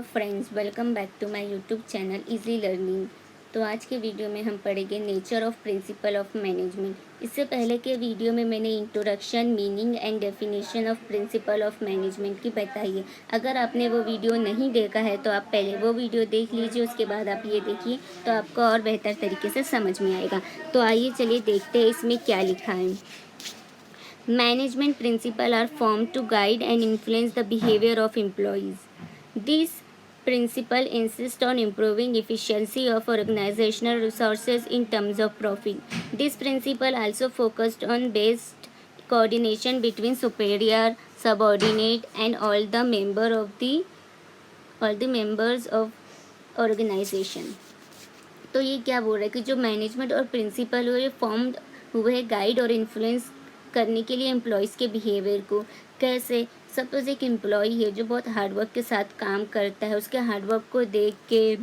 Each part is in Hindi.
Friends, welcome back to my YouTube channel easy learning. तो आज के वीडियो में हम पढ़ेंगे nature of principle of management. इससे पहले के वीडियो में मैंने introduction, meaning and definition of principle of management की बताई है। अगर आपने वो वीडियो नहीं देखा है तो आप पहले वो वीडियो देख लीजिए, उसके बाद आप ये देखिए तो आपको और बेहतर तरीके से समझ में आएगा। तो आइए चलिए देखते हैं इसमें क्या लिखा है। Management principle are form to guide and influence the behaviour of employees. This principle insists on improving efficiency of organizational resources in terms of profit. This principle also focused on best coordination between superior, subordinate, and all the members of organization. तो ये क्या बोल रहा है कि जो मैनेजमेंट और प्रिंसिपल हो ये फॉर्म हुए हैं गाइड और इन्फ्लुएंस करने के लिए एम्प्लॉयज़ के बिहेवियर को। कैसे? सपोज एक एम्प्लॉय है जो बहुत हार्डवर्क के साथ काम करता है, उसके हार्डवर्क को देख के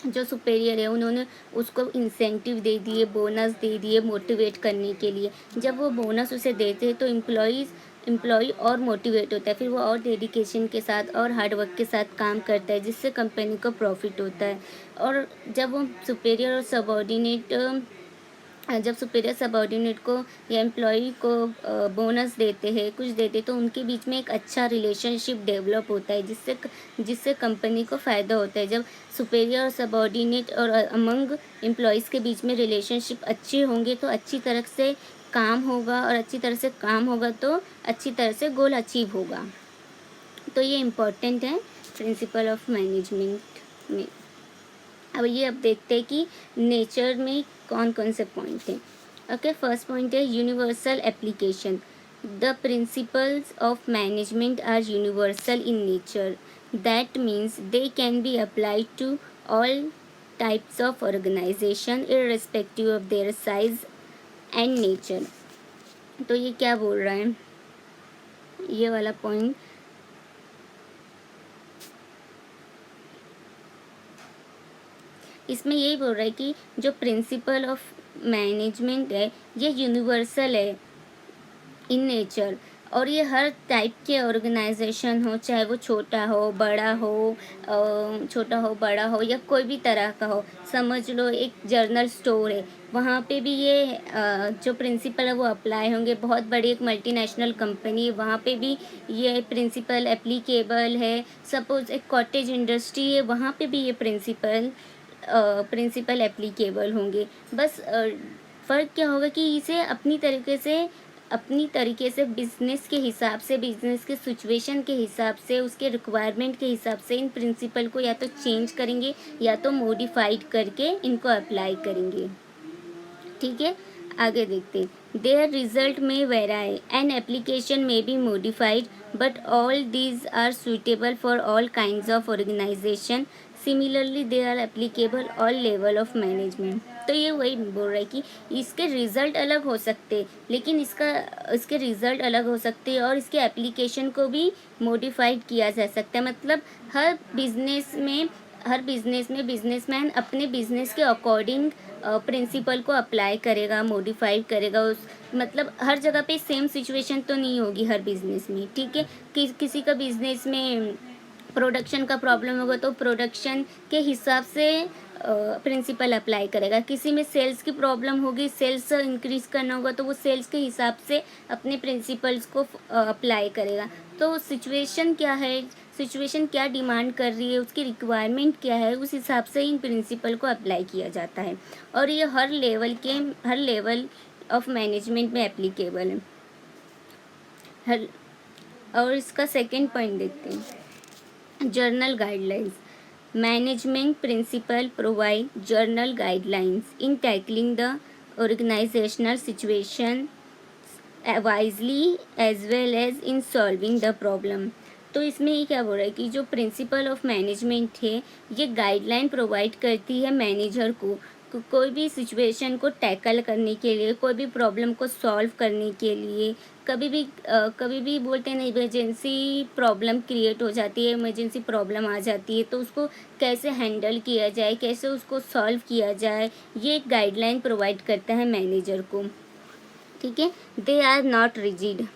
जो सुपेरियर है उन्होंने उसको इंसेंटिव दे दिए, बोनस दे दिए मोटिवेट करने के लिए। जब वो बोनस उसे देते हैं तो एम्प्लॉय और मोटिवेट होता है, फिर वो और डेडिकेशन के साथ और हार्डवर्क के साथ काम करता है, जिससे कंपनी को प्रॉफिट होता है। और जब वो सुपेरियर और सबॉर्डिनेट जब सुपीरियर सबॉर्डिनेट को या एम्प्लॉय को बोनस देते हैं, कुछ देते, तो उनके बीच में एक अच्छा रिलेशनशिप डेवलप होता है, जिससे कंपनी को फ़ायदा होता है। जब सुपीरियर और सबॉर्डिनेट और अमंग एम्प्लॉयज़ के बीच में रिलेशनशिप अच्छे होंगे तो अच्छी तरह से काम होगा, और अच्छी तरह से काम होगा तो अच्छी तरह से गोल अचीव होगा। तो ये इम्पोर्टेंट है प्रिंसिपल ऑफ मैनेजमेंट में। अब देखते हैं कि नेचर में कौन कौन से पॉइंट हैं। ओके, फर्स्ट पॉइंट है universal application. The principles of management are universal in nature, that means they can be applied to all types of organisation irrespective of their size and nature. तो ये क्या बोल रहा है, ये वाला पॉइंट इसमें यही बोल रहा है कि जो प्रिंसिपल ऑफ मैनेजमेंट है ये यूनिवर्सल है इन नेचर, और ये हर टाइप के ऑर्गेनाइजेशन हो, चाहे वो छोटा हो बड़ा हो या कोई भी तरह का हो। समझ लो एक जर्नल स्टोर है, वहाँ पे भी ये जो प्रिंसिपल है वो अप्लाई होंगे। बहुत बड़ी एक मल्टीनेशनल कंपनी है, वहाँ पे भी ये प्रिंसिपल एप्लीकेबल है। सपोज़ एक कॉटेज इंडस्ट्री है, वहाँ पे भी ये प्रिंसिपल एप्लीकेबल होंगे। बस फ़र्क क्या होगा कि इसे अपनी तरीके से बिज़नेस के हिसाब से, बिज़नेस के सिचुएशन के हिसाब से, उसके रिक्वायरमेंट के हिसाब से इन प्रिंसिपल को या तो चेंज करेंगे या तो मॉडिफाइड करके इनको अप्लाई करेंगे। ठीक है, आगे देखते हैं। देयर रिजल्ट में वेराई एंड एप्लीकेशन में be modified, but all these are suitable for all kinds of organisation. Similarly they are applicable all level of management. तो ये वही बोल रहा है कि इसके रिज़ल्ट अलग हो सकते, लेकिन इसके रिज़ल्ट अलग हो सकते हैं और इसके एप्लीकेशन को भी मॉडिफाइड किया जा सकता है। मतलब हर बिजनेस में बिजनेसमैन अपने बिजनेस के अकॉर्डिंग प्रिंसिपल को अप्लाई करेगा, मॉडिफाइड करेगा। मतलब हर जगह पे सेम सिचुएशन तो नहीं होगी हर बिजनेस में। ठीक है, किसी का बिजनेस में प्रोडक्शन का प्रॉब्लम होगा तो प्रोडक्शन के हिसाब से प्रिंसिपल अप्लाई करेगा। किसी में सेल्स की प्रॉब्लम होगी, सेल्स इंक्रीज करना होगा तो वो सेल्स के हिसाब से अपने प्रिंसिपल्स को अप्लाई करेगा। तो सिचुएशन क्या डिमांड कर रही है, उसकी रिक्वायरमेंट क्या है, उस हिसाब से इन प्रिंसिपल को अप्लाई किया जाता है। और ये हर लेवल ऑफ मैनेजमेंट में एप्लीकेबल है। और इसका सेकेंड पॉइंट देखते हैं, journal guidelines. Management principle provide journal guidelines in tackling the organizational situation wisely as well as in solving the problem। तो इसमें ये क्या बोल रहा है कि जो प्रिंसिपल ऑफ मैनेजमेंट है ये गाइडलाइन प्रोवाइड करती है मैनेजर को कोई भी सिचुएशन को टैकल करने के लिए, कोई भी प्रॉब्लम को सॉल्व करने के लिए। कभी भी बोलते हैं ना, इमरजेंसी प्रॉब्लम क्रिएट हो जाती है, इमरजेंसी प्रॉब्लम आ जाती है तो उसको कैसे हैंडल किया जाए, कैसे उसको सॉल्व किया जाए, ये एक गाइडलाइन प्रोवाइड करता है मैनेजर को। ठीक है, they are not rigid.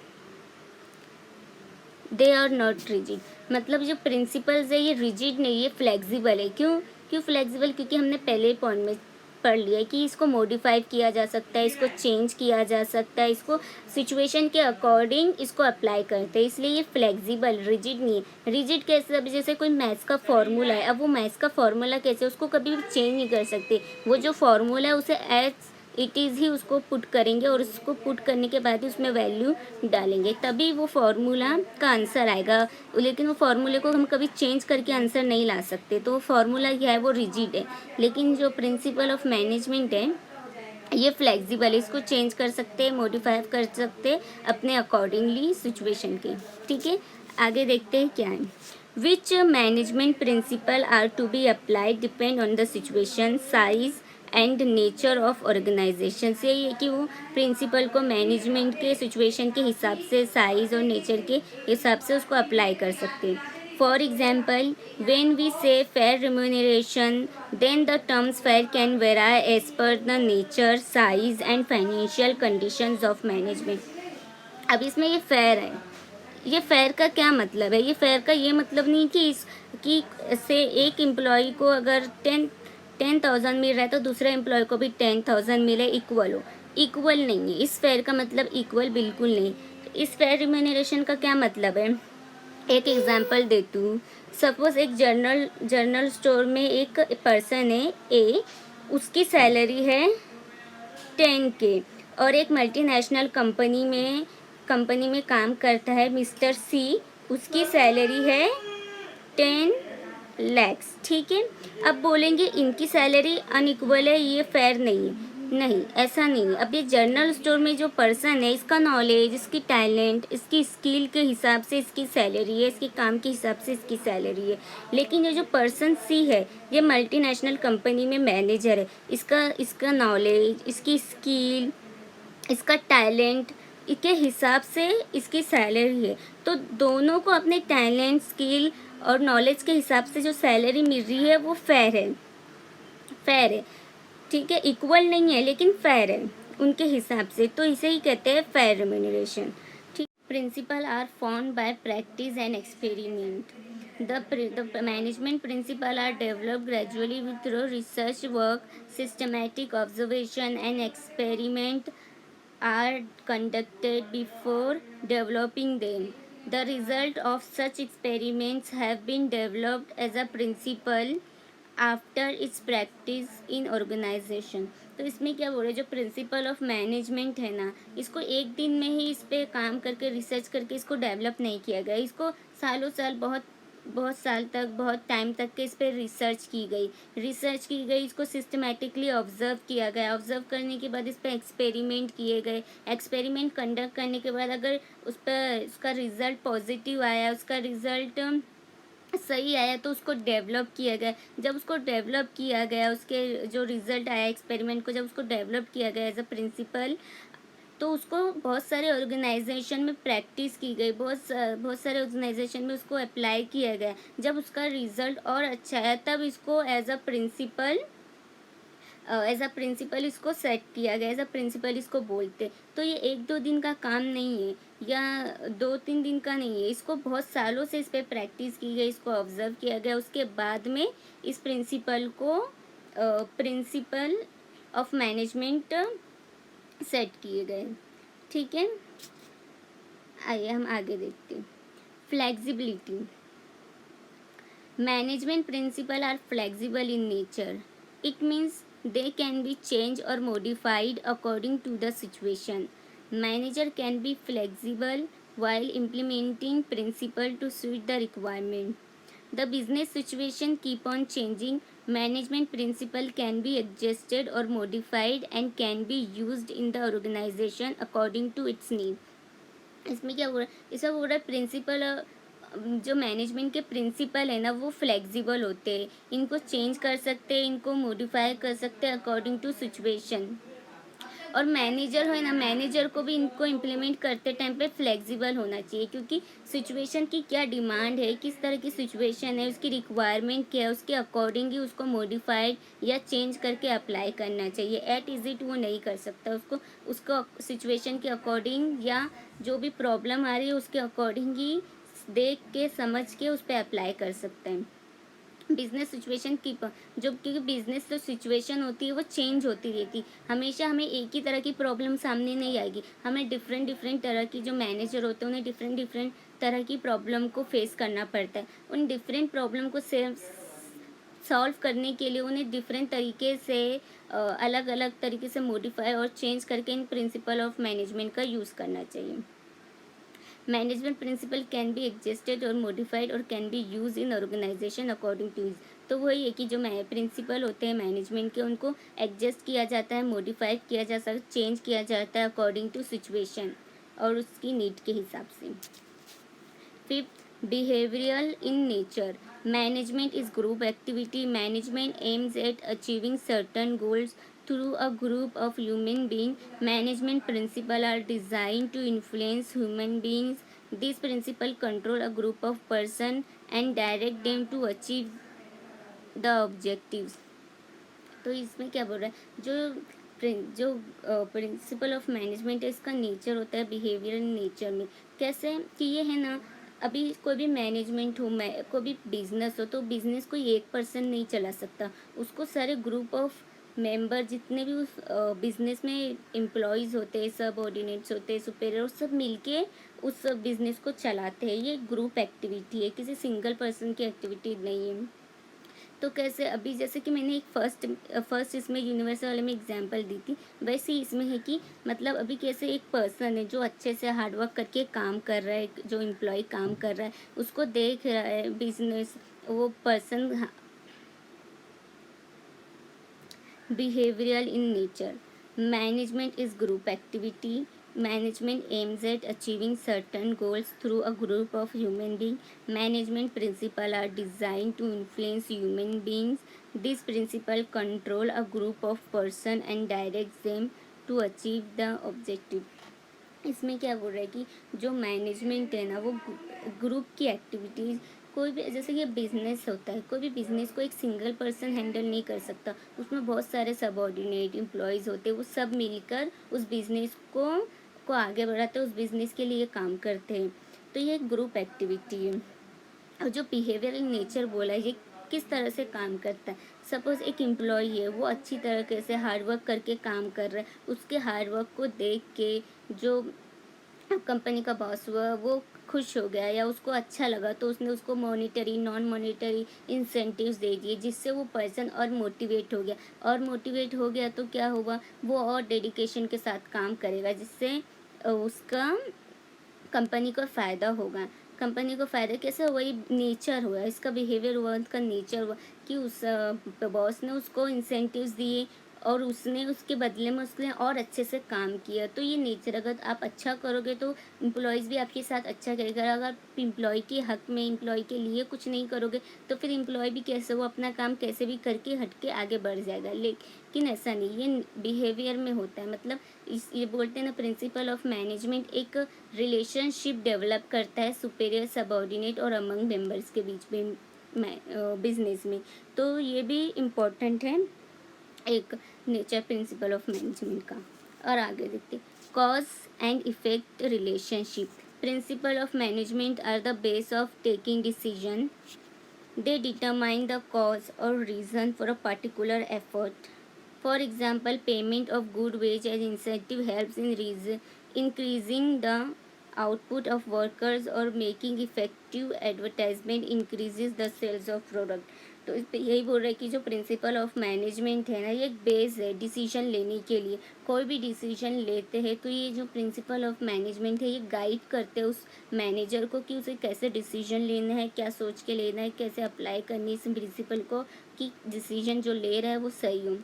They are not rigid. मतलब जो प्रिंसिपल्स है ये रिजिड नहीं, ये फ्लेक्सिबल है। क्यों क्यों फ्लेक्सिबल? क्योंकि हमने पहले पॉइंट में पढ़ लिया है कि इसको मॉडिफाई किया जा सकता है, इसको चेंज किया जा सकता है, इसको सिचुएशन के अकॉर्डिंग इसको अप्लाई करते हैं, इसलिए ये फ्लेक्सिबल, रिजिड नहीं है। रिजिड कैसे? अब जैसे कोई मैथ्स का फॉर्मूला है, अब वो मैथ्स का फॉर्मूला कैसे, उसको कभी भी चेंज नहीं कर सकते। वो जो फॉर्मूला है उसे एज इट इज़ ही उसको पुट करेंगे और उसको पुट करने के बाद ही उसमें वैल्यू डालेंगे, तभी वो फार्मूला का आंसर आएगा। लेकिन वो फार्मूले को हम कभी चेंज करके आंसर नहीं ला सकते, तो वो फार्मूला क्या है, वो रिजिड है। लेकिन जो प्रिंसिपल ऑफ मैनेजमेंट है ये फ्लेक्सिबल है, इसको चेंज कर सकते हैं, मॉडिफाई कर सकते हैं अपने अकॉर्डिंगली सिचुएशन के। ठीक है, आगे देखते हैं क्या है। Which management principle are to be applied depend on the situation, size and nature of organisation. से ये कि वो प्रिंसिपल को मैनेजमेंट के सिचुएशन के हिसाब से, साइज और नेचर के हिसाब से उसको अप्लाई कर सकते हैं। For example, when we say fair remuneration, then the terms fair can vary as per the nature, size and financial conditions of management. अब इसमें ये फेयर है, ये फेयर का क्या मतलब है? ये फेयर का ये मतलब नहीं कि कि से एक एम्प्लॉय को अगर 10,000 मिल रहा है तो दूसरे एम्प्लॉय को भी 10,000 मिले, इक्वल हो। इक्वल नहीं है, इस फेयर का मतलब इक्वल बिल्कुल नहीं। तो इस फेयर रिम्यूनरेशन का क्या मतलब है? एक एग्जांपल देती हूँ। सपोज एक जर्नल स्टोर में एक पर्सन है ए, उसकी सैलरी है 10K, और एक मल्टीनेशनल कंपनी में काम करता है मिस्टर सी, उसकी सैलरी है 10 lakhs। ठीक है, अब बोलेंगे इनकी सैलरी अनइक्वल है, ये फेयर नहीं है। नहीं, ऐसा नहीं है। अब ये जर्नल स्टोर में जो पर्सन है, इसका नॉलेज, इसकी टैलेंट, इसकी स्किल के हिसाब से इसकी सैलरी है, इसके काम के हिसाब से इसकी सैलरी है। लेकिन ये जो पर्सन सी है, ये मल्टीनेशनल कंपनी में मैनेजर है, इसका नॉलेज, इसकी स्किल, इसका टैलेंट के हिसाब से इसकी सैलरी है। तो दोनों को अपने टैलेंट, स्किल और नॉलेज के हिसाब से जो सैलरी मिल रही है वो फेयर है, फेयर है। ठीक है, इक्वल नहीं है लेकिन फेयर है उनके हिसाब से, तो इसे ही कहते हैं फेयर रेम्यूनरेशन। ठीक, principle are formed by practice and experiment. The management principle are developed gradually through research work, systematic observation and experiment are conducted before developing them. The result of such experiments have been developed as a principle after its practice in organisation. तो इसमें क्या बोल रहे हैं, जो प्रिंसिपल ऑफ मैनेजमेंट है ना, इसको एक दिन में ही इस पर काम करके, रिसर्च करके इसको डेवलप नहीं किया गया। इसको सालों साल, बहुत बहुत साल तक, बहुत टाइम तक के इस पर रिसर्च की गई, इसको सिस्टमेटिकली ऑब्जर्व किया गया। ऑब्जर्व करने के बाद इस पर एक्सपेरिमेंट किए गए। एक्सपेरिमेंट कंडक्ट करने के बाद अगर उस पर उसका रिज़ल्ट पॉजिटिव आया, उसका रिज़ल्ट सही आया, तो उसको डेवलप किया गया। जब उसको डेवलप किया गया, उसके जो रिज़ल्ट आया एक्सपेरिमेंट को, जब उसको डेवलप किया गया एज अ प्रिंसिपल, तो उसको बहुत सारे ऑर्गेनाइजेशन में प्रैक्टिस की गई, बहुत सारे ऑर्गेनाइजेशन में उसको अप्लाई किया गया। जब उसका रिज़ल्ट और अच्छा आया, तब इसको एज अ प्रिंसिपल इसको सेट किया गया, एज अ प्रिंसिपल इसको बोलते। तो ये एक दो दिन का काम नहीं है या 2-3 दिन का नहीं है, इसको बहुत सालों से इस पर प्रैक्टिस की गई, इसको ऑब्जर्व किया गया, उसके बाद में इस प्रिंसिपल को प्रिंसिपल ऑफ मैनेजमेंट सेट किए गए। ठीक है, आइए हम आगे देखते हैं। Flexibility. Management principles are flexible in nature. It means they can be changed or modified according to the situation. Manager can be flexible while implementing principle to suit the requirement. The business situation keep on changing. Management principle can be adjusted or modified and can be used in the organization according to its need. इसमें क्या बोल रहा है, इसमें बोल रहा है प्रिंसिपल, जो मैनेजमेंट के प्रिंसिपल है ना, वो फ्लेक्सिबल होते हैं, इनको चेंज कर सकते हैं, इनको मॉडिफाई कर सकते हैं अकॉर्डिंग टू सिचुएशन। और मैनेजर है ना, मैनेजर को भी इनको इम्प्लीमेंट करते टाइम पे फ्लेक्सिबल होना चाहिए, क्योंकि सिचुएशन की क्या डिमांड है, किस तरह की सिचुएशन है, उसकी रिक्वायरमेंट क्या है, उसके अकॉर्डिंग ही उसको मॉडिफाइड या चेंज करके अप्लाई करना चाहिए। एट इज इट वो नहीं कर सकता, उसको सिचुएशन के अकॉर्डिंग या जो भी प्रॉब्लम आ रही है उसके अकॉर्डिंग ही देख के समझ के उस पर अप्लाई कर सकते हैं। बिजनेस सिचुएशन की जो, क्योंकि बिजनेस जो सिचुएशन होती है वो चेंज होती रहती, हमेशा हमें एक ही तरह की प्रॉब्लम सामने नहीं आएगी, हमें डिफरेंट डिफरेंट तरह की जो मैनेजर होते हैं उन्हें डिफरेंट डिफरेंट तरह की प्रॉब्लम को फेस करना पड़ता है। उन डिफरेंट प्रॉब्लम को सॉल्व करने के लिए उन्हें डिफरेंट तरीके से अलग अलग तरीके से मॉडिफाई और चेंज करके इन प्रिंसिपल ऑफ मैनेजमेंट का यूज़ करना चाहिए। Management principle can be adjusted और मॉडिफाइड और can be use in organisation according to is. तो वही है कि जो प्रिंसिपल होते हैं मैनेजमेंट के उनको एडजस्ट किया जाता है, मॉडिफाइड किया जा सकता है, चेंज किया जाता है अकॉर्डिंग टू सिचुएशन और उसकी नीड के हिसाब से। Fifth, behavioral in nature. Management is group activity. Management aims at achieving certain goals through a group of human beings. Management principles are designed to influence human beings. These principles control a group of persons and direct them to achieve the objectives. तो इसमें क्या बोल रहा है, जो प्रिंसिपल ऑफ मैनेजमेंट है इसका नेचर होता है बिहेवियर नेचर में। कैसे कि ये है ना, अभी कोई भी मैनेजमेंट हो, कोई भी बिजनेस हो, तो बिजनेस कोई एक पर्सन नहीं चला सकता, उसको सारे ग्रुप ऑफ मेंबर जितने भी उस बिजनेस में एम्प्लॉयज़ होते हैं, सब ऑर्डिनेट्स होते हैं, सुपेरियर, सब मिलके उस बिजनेस को चलाते हैं। ये ग्रुप एक्टिविटी है, किसी सिंगल पर्सन की एक्टिविटी नहीं है। तो कैसे, अभी जैसे कि मैंने एक फर्स्ट इसमें यूनिवर्सल वाले में एग्जांपल दी थी, वैसे ही इसमें है कि मतलब अभी कैसे एक पर्सन है जो अच्छे से हार्डवर्क करके काम कर रहा है, जो एम्प्लॉय काम कर रहा है उसको देख रहा है बिजनेस, वो person behavioral in nature. Management is group activity. Management aims at achieving certain goals through a group of human beings. Management principles are designed to influence human beings. These principles control a group of persons and direct them to achieve the objective. इसमें क्या बोल रहा है कि जो मैनेजमेंट है ना वो ग्रुप की एक्टिविटीज़, कोई भी जैसे कि बिजनेस होता है, कोई भी बिजनेस को एक सिंगल पर्सन हैंडल नहीं कर सकता, उसमें बहुत सारे सबऑर्डिनेट एम्प्लॉयज़ होते हैं, वो सब मिलकर उस बिजनेस को आगे बढ़ाते हैं, उस बिजनेस के लिए काम करते हैं। तो ये एक ग्रुप एक्टिविटी है। और जो बिहेवियरल नेचर बोला है, ये किस तरह से काम करता है। सपोज़ एक एम्प्लॉय है, वो अच्छी तरीके से हार्डवर्क करके काम कर रहा है, उसके हार्डवर्क को देख के जो कंपनी का बॉस हुआ वो खुश हो गया या उसको अच्छा लगा, तो उसने उसको मॉनिटरी नॉन मॉनिटरी इंसेंटिव्स दे दिए, जिससे वो पर्सन और मोटिवेट हो गया। और मोटिवेट हो गया तो क्या होगा, वो और डेडिकेशन के साथ काम करेगा, जिससे उसका कंपनी को फ़ायदा होगा। कंपनी को फ़ायदा कैसे, वही नेचर हुआ, इसका बिहेवियर हुआ, उसका नेचर हुआ कि उस बॉस ने उसको इंसेंटिव्स दिए और उसने उसके बदले में उसने और अच्छे से काम किया। तो ये नेचर, अगर आप अच्छा करोगे तो एम्प्लॉयज़ भी आपके साथ अच्छा करेगा। अगर आप एम्प्लॉय के हक़ में, एम्प्लॉय के लिए कुछ नहीं करोगे तो फिर एम्प्लॉय भी कैसे, वो अपना काम कैसे भी करके हट के आगे बढ़ जाएगा। लेकिन ऐसा नहीं, ये बिहेवियर में होता है। मतलब ये बोलते हैं ना, प्रिंसिपल ऑफ मैनेजमेंट एक रिलेशनशिप डेवलप करता है सुपेरियर, सबऑर्डिनेट और अमंग मेंबर्स के बीच में बिजनेस में। तो ये भी इम्पोर्टेंट है एक नेचर प्रिंसिपल ऑफ मैनेजमेंट का। और आगे देखते, cause and effect relationship. Principle of management are the base of taking decision. They determine the cause और reason for a particular effort. For example, payment of good wage as incentive helps in increasing the output of workers or making effective advertisement increases the sales of product. तो इस पे यही बोल रहे हैं कि जो प्रिंसिपल ऑफ मैनेजमेंट है ना, ये एक बेस है डिसीजन लेने के लिए। कोई भी डिसीजन लेते हैं तो ये जो प्रिंसिपल ऑफ मैनेजमेंट है ये गाइड करते हैं उस मैनेजर को कि उसे कैसे डिसीजन लेना है, क्या सोच के लेना है, कैसे अप्लाई करनी है इस प्रिंसिपल को कि डिसीजन जो ले रहा है वो सही हो।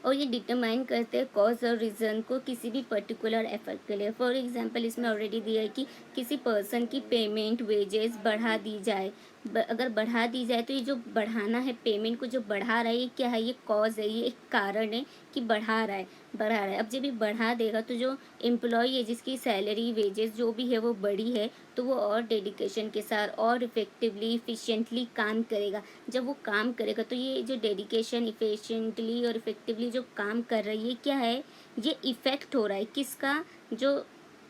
और ये डिटरमाइन करते हैं कॉज और रीज़न को किसी भी पर्टिकुलर एफर्ट के लिए। फॉर एग्जांपल इसमें ऑलरेडी दिया है कि किसी पर्सन की पेमेंट वेजेस बढ़ा दी जाए। अगर बढ़ा दी जाए तो ये जो बढ़ाना है, पेमेंट को जो बढ़ा रहा है, ये क्या है, ये कॉज है, ये एक कारण है कि बढ़ा रहा है। अब जब ये बढ़ा देगा तो जो एम्प्लॉय है जिसकी सैलरी वेजेस जो भी है वो बढ़ी है, तो वो और डेडिकेशन के साथ और इफ़ेक्टिवली इफ़िशिएंटली काम करेगा। जब वो काम करेगा तो ये जो डेडिकेशन, इफ़िशिएंटली और इफ़ेक्टिवली जो काम कर रहा है, ये क्या है, ये इफ़ेक्ट हो रहा है किसका, जो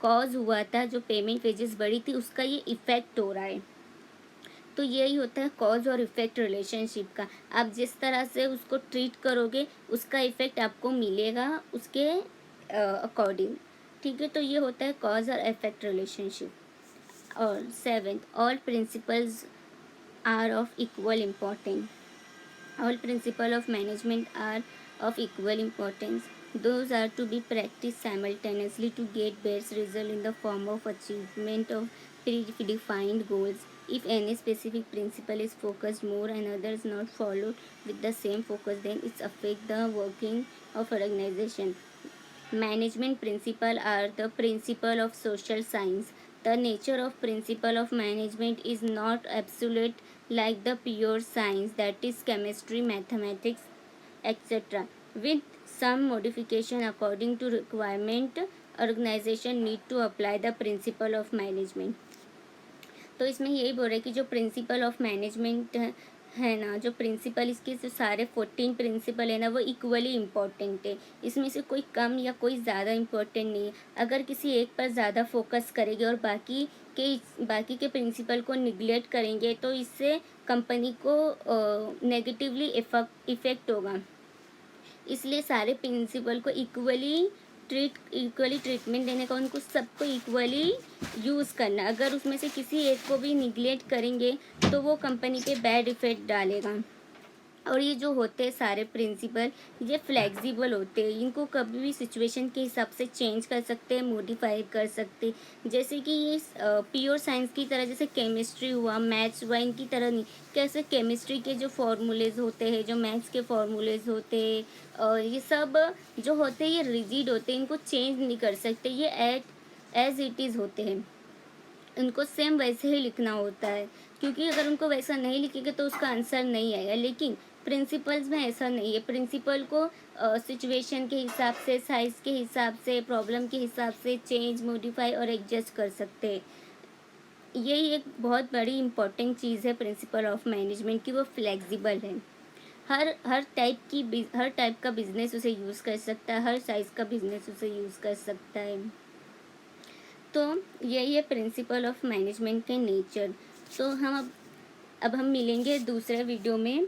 कॉज हुआ था, जो पेमेंट वेजेस बढ़ी थी, उसका ये इफ़ेक्ट हो रहा है। तो यही होता है कॉज और इफ़ेक्ट रिलेशनशिप का। आप जिस तरह से उसको ट्रीट करोगे उसका इफ़ेक्ट आपको मिलेगा उसके अकॉर्डिंग। ठीक है, तो ये होता है कॉज और इफ़ेक्ट रिलेशनशिप। और seventh, all principles are of equal importance. All principles of management are of equal importance. Those are to be practiced simultaneously to get best result in the form of achievement of predefined goals. If any specific principle is focused more and others not followed with the same focus, then it affect the working of organization. Management principle are the principle of social science. The nature of principle of management is not absolute like the pure science, that is chemistry, mathematics, etc. With some modification according to requirement, organization need to apply the principle of management. तो इसमें यही बोल रहे हैं कि जो प्रिंसिपल ऑफ मैनेजमेंट है ना, जो प्रिंसिपल, इसके जो सारे 14 प्रिंसिपल है ना, वो इक्वली इम्पॉर्टेंट है। इसमें से कोई कम या कोई ज़्यादा इम्पोर्टेंट नहीं है। अगर किसी एक पर ज़्यादा फोकस करेंगे और बाकी के प्रिंसिपल को निगलेक्ट करेंगे तो इससे कंपनी को नेगेटिवली इफ़ेक्ट होगा। इसलिए सारे प्रिंसिपल को इक्वली ट्रीटमेंट देने का, उनको सबको इक्वली यूज़ करना। अगर उसमें से किसी एक को भी निगलेक्ट करेंगे तो वो कंपनी पे बैड इफ़ेक्ट डालेगा। और ये जो होते हैं सारे प्रिंसिपल, ये फ्लेक्सिबल होते हैं, इनको कभी भी सिचुएशन के हिसाब से चेंज कर सकते हैं, मॉडिफाई कर सकते हैं। जैसे कि ये प्योर साइंस की तरह, जैसे केमिस्ट्री हुआ, मैथ्स हुआ, इनकी तरह नहीं। कैसे केमिस्ट्री के जो फार्मूलेज होते हैं, जो मैथ्स के फार्मूलेज होते हैं, और ये सब जो होते हैं ये रिजिड होते हैं, इनको चेंज नहीं कर सकते, ये एज इट इज़ होते हैं। उनको सेम वैसे ही लिखना होता है, क्योंकि अगर उनको वैसा नहीं लिखेंगे तो उसका आंसर नहीं आएगा। लेकिन प्रिंसिपल्स में ऐसा नहीं है। प्रिंसिपल को सिचुएशन के हिसाब से, साइज़ के हिसाब से, प्रॉब्लम के हिसाब से चेंज, मॉडिफाई और एडजस्ट कर सकते हैं। यही एक बहुत बड़ी इम्पॉर्टेंट चीज़ है प्रिंसिपल ऑफ मैनेजमेंट की, वो फ्लेक्सिबल है। हर टाइप का बिजनेस उसे यूज़ कर सकता है, हर साइज़ का बिजनेस उसे यूज़ कर सकता है। तो यही है प्रिंसिपल ऑफ मैनेजमेंट के नेचर। तो हम अब हम मिलेंगे दूसरे वीडियो में।